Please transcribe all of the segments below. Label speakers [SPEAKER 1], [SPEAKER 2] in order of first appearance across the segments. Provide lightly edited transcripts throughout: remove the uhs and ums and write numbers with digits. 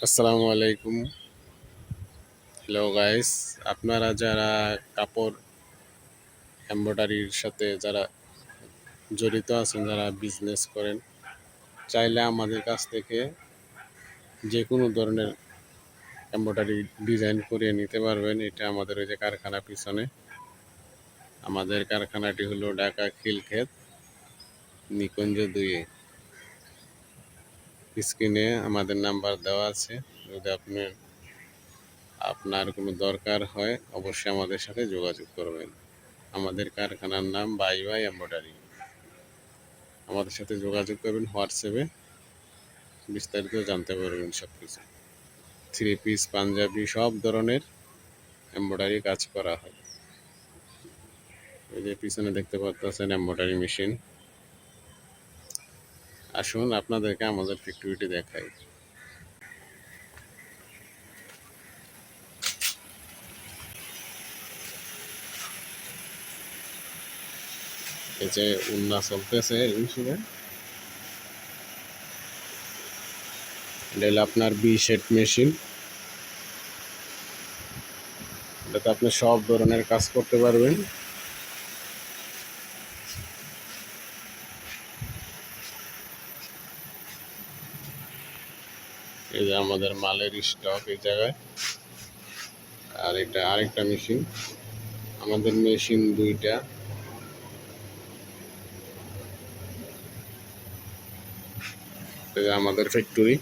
[SPEAKER 1] আসসালামু আলাইকুম। Hello guys, আপনারা যারা কাপড় এমব্রয়ডারির সাথে যারা জড়িত আছেন, যারা বিজনেস করেন, চাইলে আমাদের কাছ থেকে যে কোনো ধরনের এমব্রয়ডারি ডিজাইন করিয়ে নিতে পারবেন। এটা আমাদের ওই যে কারখানা পিছনে। আমাদের কারখানাটি হলো ঢাকা খিলক্ষেত নিকুঞ্জ 2-এ। স্ক্রিনে আমাদের নাম্বার দেওয়া আছে। যদি আপনার কোনো দরকার হয় অবশ্যই আমাদের সাথে যোগাযোগ করবেন। আমাদের কারখানার নাম বাই বাই এমব্রয়ডারি। আমাদের সাথে যোগাযোগ করবেন হোয়াটসঅ্যাপে, বিস্তারিত জানতে পারবেন সব কিছু। 3 পিস, পাঞ্জাবি সব ধরনের এমব্রয়ডারি কাজ করা হয়। এই যে পিছনে দেখতে পাচ্ছেন এমব্রয়ডারি মেশিন। আসুন আপনাদেরকে আমাদের ফ্যাক্টরিটি দেখাই। এই যে উন্না চলতেছে এই মেশিনে। এটা হলো আপনার B-শেড মেশিন। এটাতে আপনি সব ধরনের কাজ করতে পারবেন। এই যে আমাদের মালের স্টক এই জায়গায়। আর এটা আরেকটা মেশিন। আমাদের মেশিন 2টা। এই যে আমাদের ফ্যাক্টরি।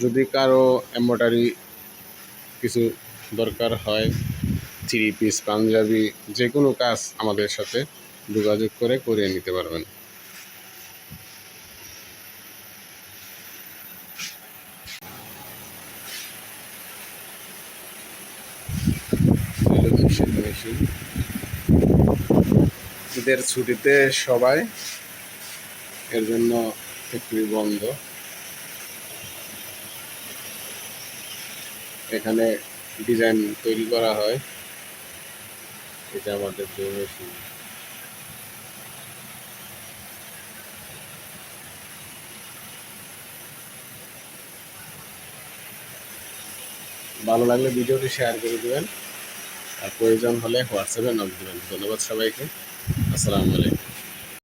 [SPEAKER 1] যদি কারো এমব্রয়ডারি কিছু দরকার হয়, 3 পিস, পাঞ্জাবি, যে কোনো কাজ আমাদের সাথে যোগাযোগ করে করিয়ে নিতে পারবেন। মেশিন ঈদের ছুটিতে সবাই, এর জন্য ফ্যাক্টরি বন্ধ। এখানে ডিজাইন তৈরি করা হয়। এটা আমাদের যে মেশিন। ভালো লাগলে ভিডিওটি শেয়ার করে দেবেন, আর প্রয়োজন হলে হোয়াটসঅ্যাপে নক দেবেন। ধন্যবাদ সবাইকে। আসসালামু আলাইকুম।